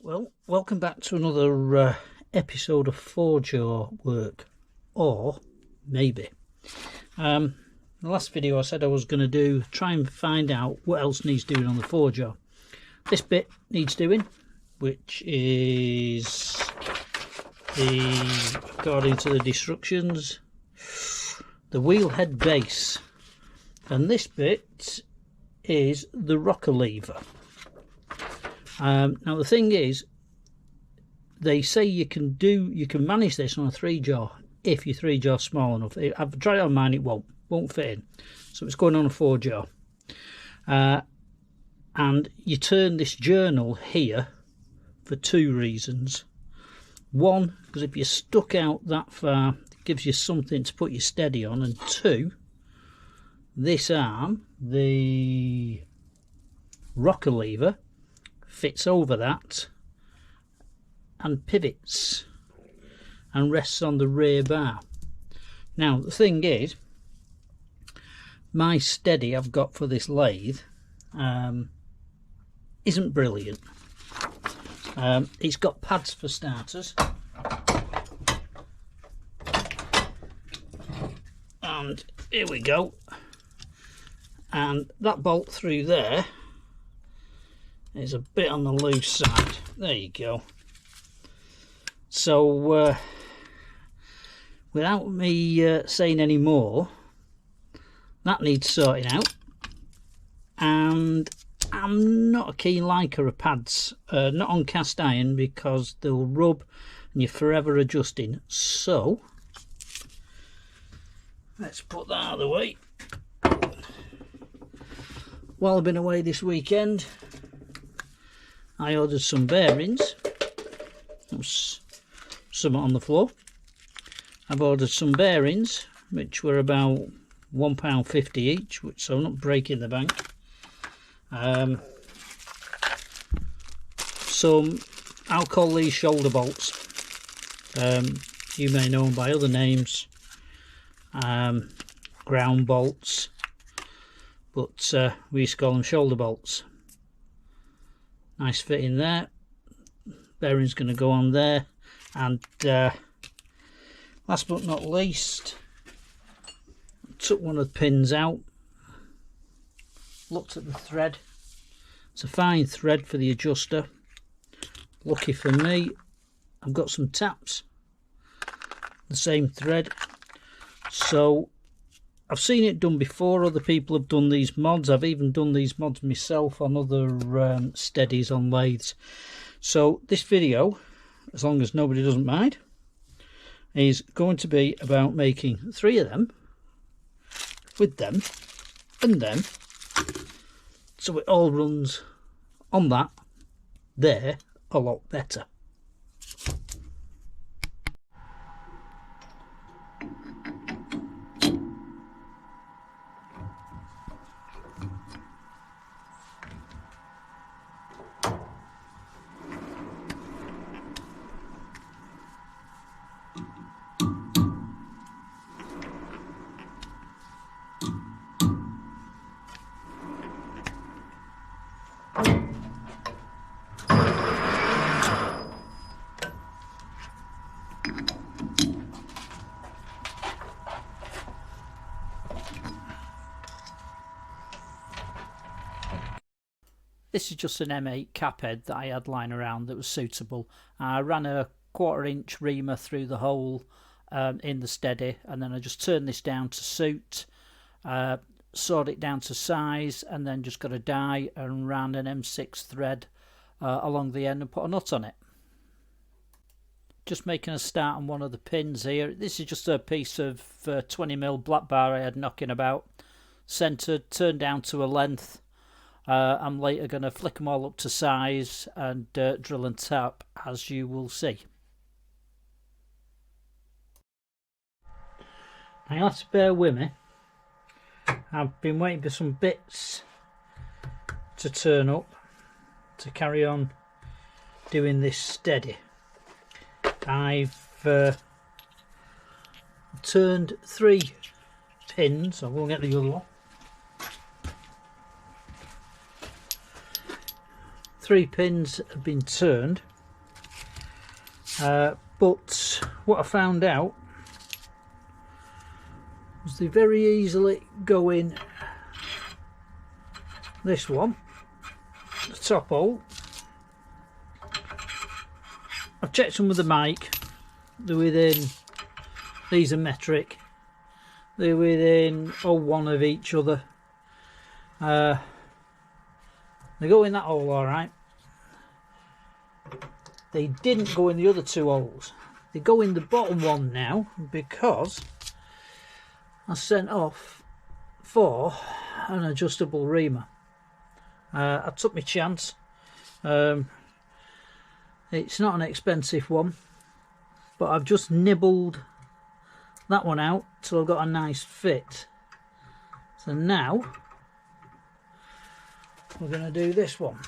Well, welcome back to another episode of Forge-Jaw work, or maybe. The last video I said I was going to try and find out what else needs doing on the Forge-Jaw. This bit needs doing, which is according to the instructions, the wheel head base, and this bit is the rocker lever. Now the thing is, they say you can manage this on a 3-jaw if your 3-jaw is small enough. I've tried it on mine, it won't fit in, so it's going on a 4-jaw. And you turn this journal here for 2 reasons. One, because if you're stuck out that far, it gives you something to put your steady on, and 2, this arm, the rocker lever, fits over that and pivots and rests on the rear bar. Now the thing is, my steady I've got for this lathe isn't brilliant. It's got pads for starters, and here we go, and that bolt through there is a bit on the loose side. There you go. So without me saying any more, that needs sorting out, and I'm not a keen liker of pads, not on cast iron, because they'll rub and you're forever adjusting. So let's put that out of the way. While I've been away this weekend, I ordered some bearings. There's some on the floor. I've ordered some bearings, which were about £1.50 each, so I'm not breaking the bank. Some, I'll call these shoulder bolts. You may know them by other names, ground bolts, but we used to call them shoulder bolts. Nice fit in there. Bearing's going to go on there, and last but not least, took one of the pins out, looked at the thread. It's a fine thread for the adjuster. Lucky for me, I've got some taps, the same thread. So I've seen it done before. Other people have done these mods. I've even done these mods myself on other steadies on lathes. So this video, as long as nobody doesn't mind, is going to be about making 3 of them with them and them, so it all runs on that there a lot better. This is just an M8 cap head that I had lying around that was suitable. I ran a 1/4 inch reamer through the hole in the steady, and then I just turned this down to suit, sawed it down to size, and then just got a die and ran an M6 thread along the end and put a nut on it. Just making a start on one of the pins here. This is just a piece of 20mm black bar I had knocking about, centered, turned down to a length. I'm later going to flick them all up to size and drill and tap, as you will see. Now you'll have to bear with me. I've been waiting for some bits to turn up to carry on doing this steady. I've turned 3 pins. I won't get the other one. 3 pins have been turned, But what I found out was they very easily go in this one, the top hole. I've checked them with the mic, they're within, these are metric, they're within 0.1 of each other. They go in that hole alright. They didn't go in the other two holes. They go in the bottom one now because I sent off for an adjustable reamer. I took my chance. It's not an expensive one, but I've just nibbled that one out till I've got a nice fit. So now we're going to do this one.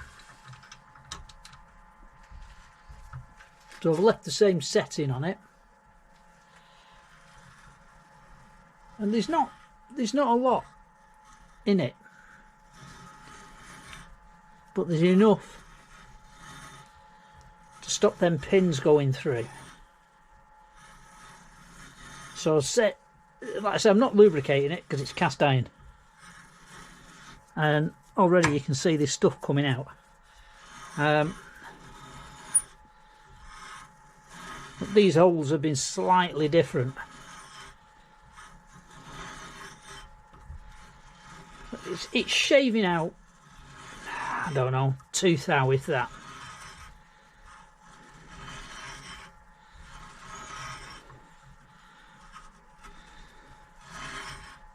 So I've left the same setting on it, and there's not a lot in it, but there's enough to stop them pins going through. So like I said, I'm not lubricating it because it's cast iron, and already you can see this stuff coming out. But these holes have been slightly different. It's shaving out, I don't know, tooth hour with that.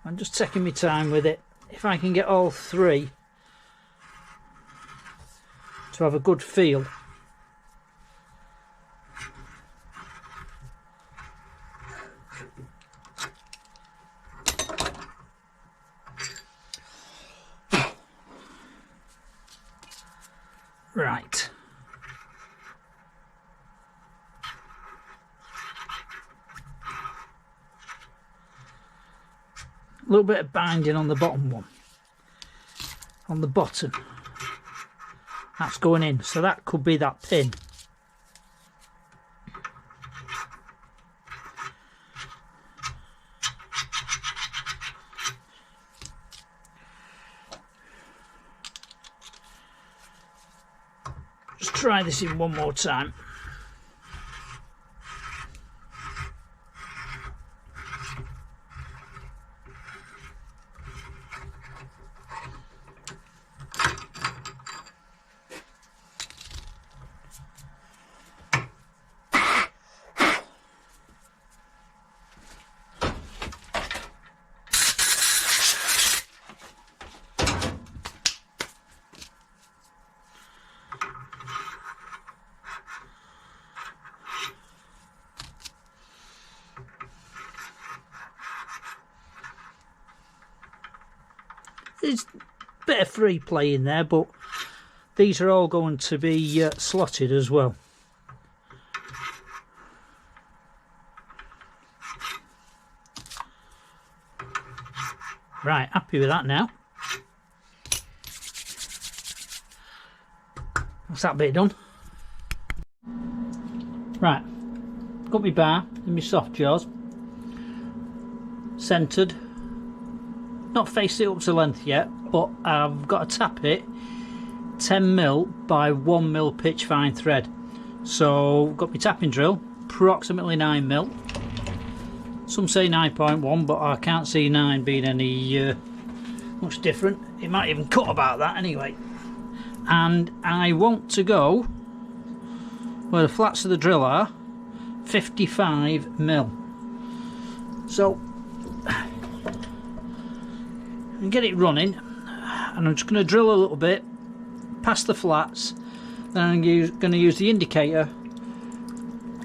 I'm just taking my time with it. If I can get all three to have a good feel. Right. A little bit of binding on the bottom one. On the bottom. That's going in, so that could be that pin. Just try this in one more time. There's a bit of free play in there, but these are all going to be slotted as well. Right, happy with that now. That's that bit done. Right, got my bar and my soft jaws centred. Not faced it up to length yet, but I've got to tap it 10mm by 1mm pitch fine thread. So got my tapping drill, approximately 9mm. Some say 9.1, but I can't see 9 being any much different. It might even cut about that anyway. And I want to go where the flats of the drill are, 55mm. So and get it running, and I'm just going to drill a little bit past the flats. Then I'm going to use the indicator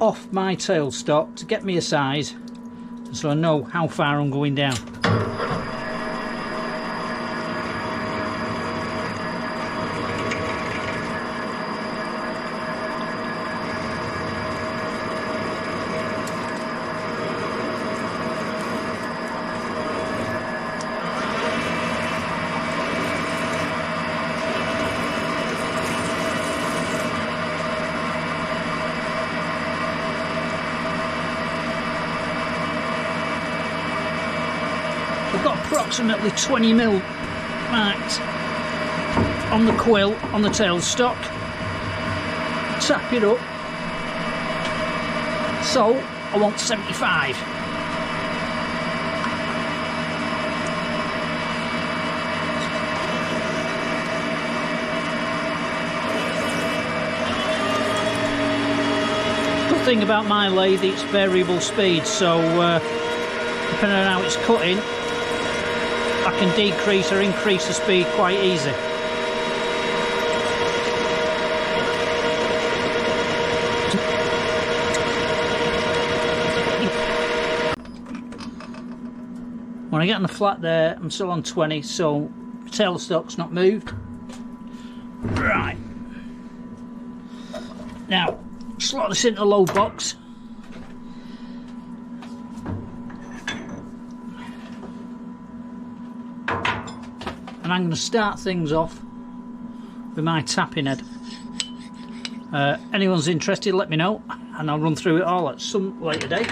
off my tailstock to get me a size so I know how far I'm going down. approximately 20mm marked on the quill on the tailstock. Tap it up. So I want 75. Good thing about my lathe, it's variable speed, so depending on how it's cutting, I can decrease or increase the speed quite easy. When I get on the flat there, I'm still on 20, so the tailstock's not moved. Right. Now, slot this into the load box. And I'm going to start things off with my tapping head. Anyone's interested, let me know, and I'll run through it all at some later date.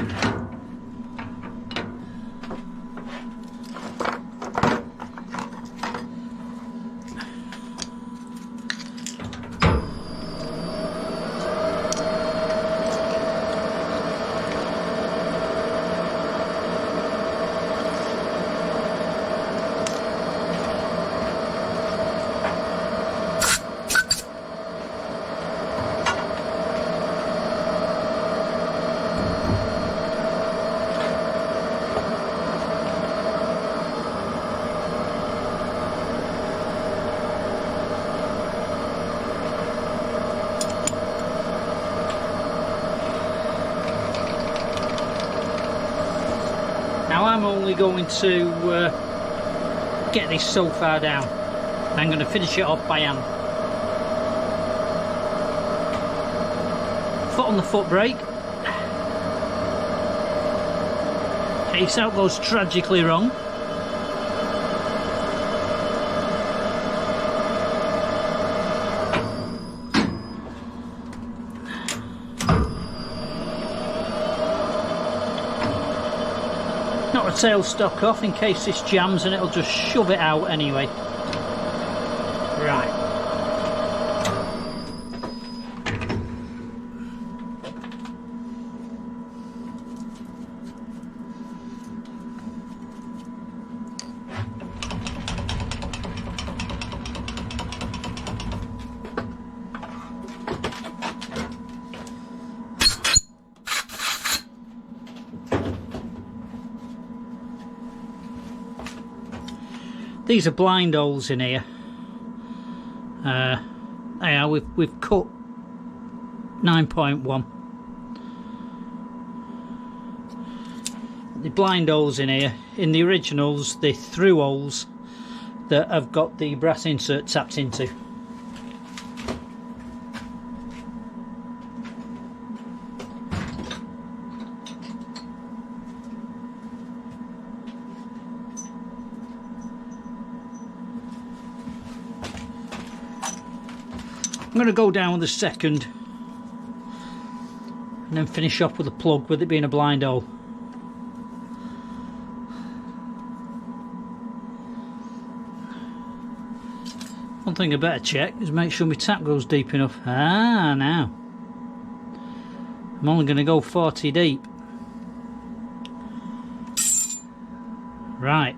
Now I'm only going to get this so far down. I'm going to finish it off by hand. Foot on the foot brake. In case that goes tragically wrong. Not a tailstock off in case this jams, and it'll just shove it out anyway. Right. These are blind holes in here. Yeah, we've cut 9.1. The blind holes in here. In the originals, the through holes that have got the brass insert tapped into. I'm going to go down with the second and then finish off with a plug, with it being a blind hole. One thing I better check is make sure my tap goes deep enough. Ah, now I'm only going to go 40 deep. Right.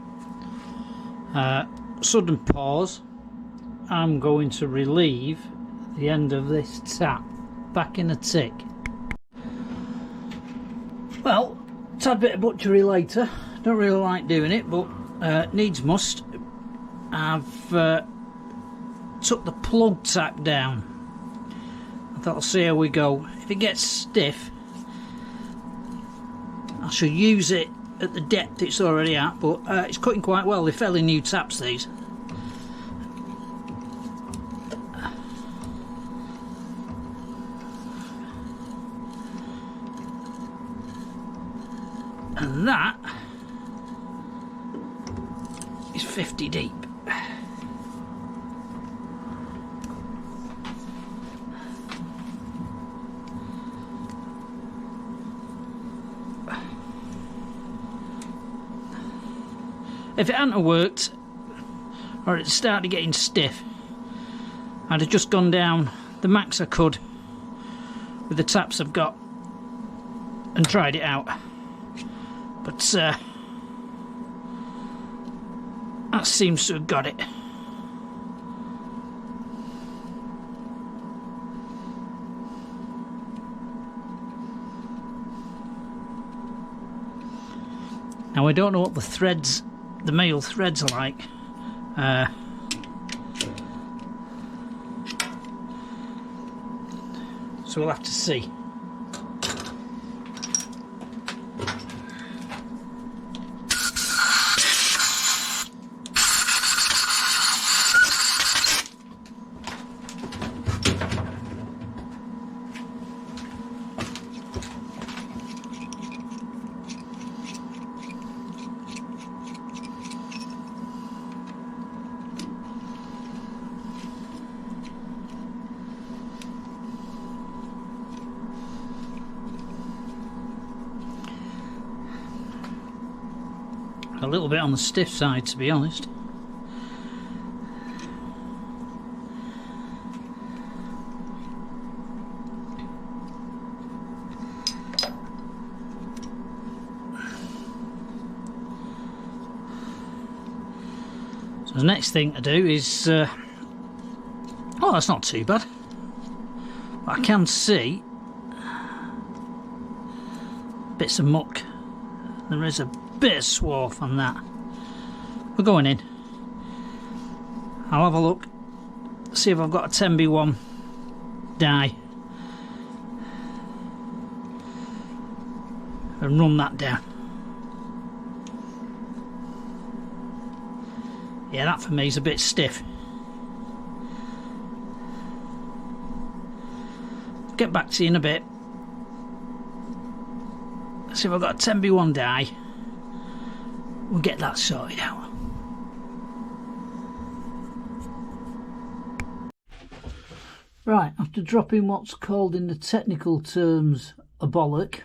Sudden pause. I'm going to relieve the end of this tap back in the tick. Well, tad bit of butchery later. Don't really like doing it, but needs must. I've took the plug tack down. I thought I'll see how we go. If it gets stiff, I shall use it at the depth it's already at, but it's cutting quite well. They're fairly new taps, these. And that is 50 deep. If it hadn't have worked, or it started getting stiff, I'd have just gone down the max I could with the taps I've got and tried it out. But that seems to have got it. Now I don't know what the threads, the male threads are like. So we'll have to see. A little bit on the stiff side, to be honest. So the next thing to do is oh, that's not too bad. But I can see bits of muck. There is a bit of swarf on that. We're going in. I'll have a look, see if I've got a 10B1 die and run that down. Yeah, that for me is a bit stiff. Get back to you in a bit. See if I've got a 10B1 die. We'll get that sorted out. Right, after dropping what's called in the technical terms a bollock,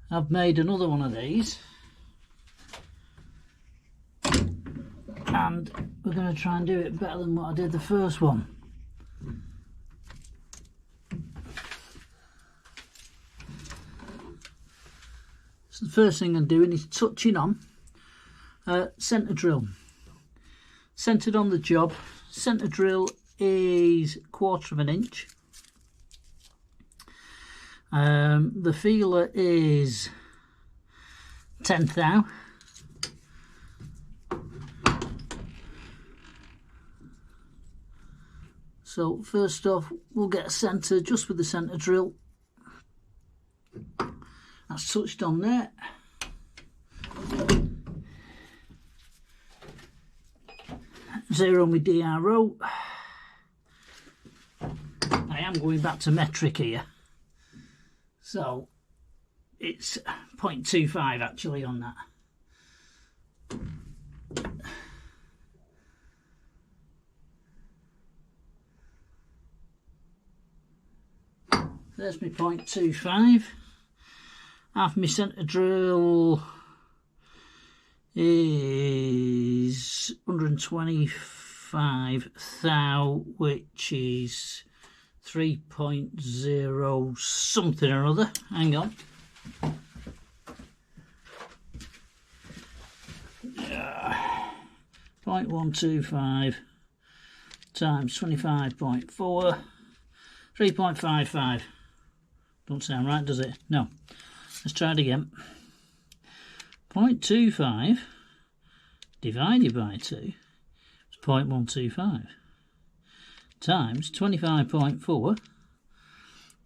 I've made another one of these. And we're going to try and do it better than what I did the first one. So the first thing I'm doing is touching on centre drill. Centred on the job. Centre drill is 1/4 inch. The feeler is 1/10 thou. So first off, we'll get a centre just with the centre drill. That's touched on there. Zero my DRO. I am going back to metric here. So it's 0.25 actually on that. There's my 0.25. Half my centre drill is 125 thou, which is 3.0 something or other. Hang on. Yeah. 0.125 times 25.4, 3.55. Don't sound right, does it? No. Let's try it again. 0.25 divided by 2 is 0.125 times 25.4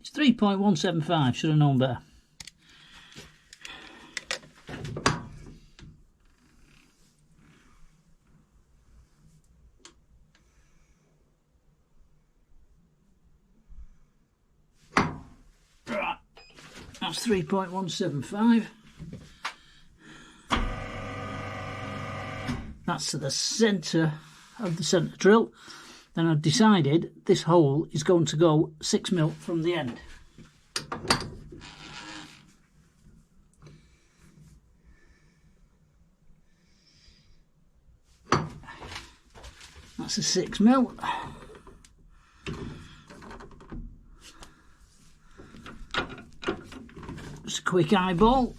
is 3.175. Should have known better. Right, that's 3.175. That's to the centre of the centre drill. Then I've decided this hole is going to go 6mm from the end. That's a 6mm. Just a quick eyeball.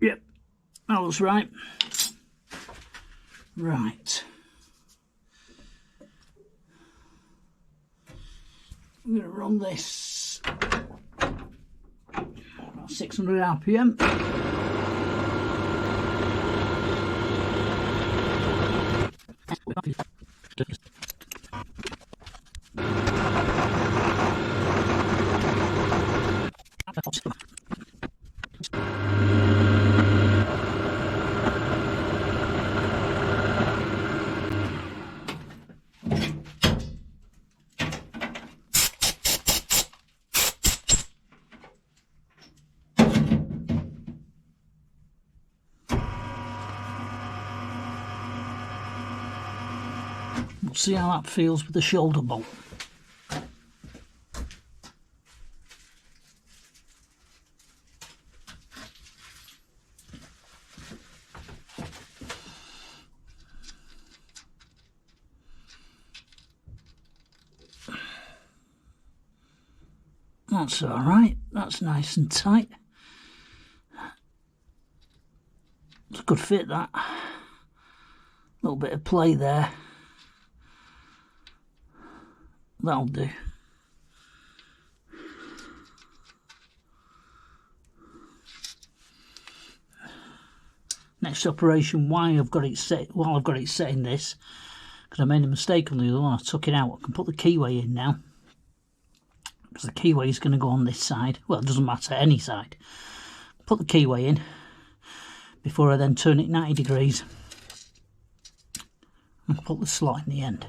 Yep, that looks right. Right. I'm going to run this about 600 RPM. We'll see how that feels with the shoulder bolt. That's alright, that's nice and tight. It's a good fit, that. A little bit of play there. That'll do. Next operation, while I've got it set in this, because I made a mistake on the other one, I took it out. I can put the keyway in now, because the keyway is going to go on this side. Well, it doesn't matter, any side. Put the keyway in before I then turn it 90 degrees and put the slot in the end.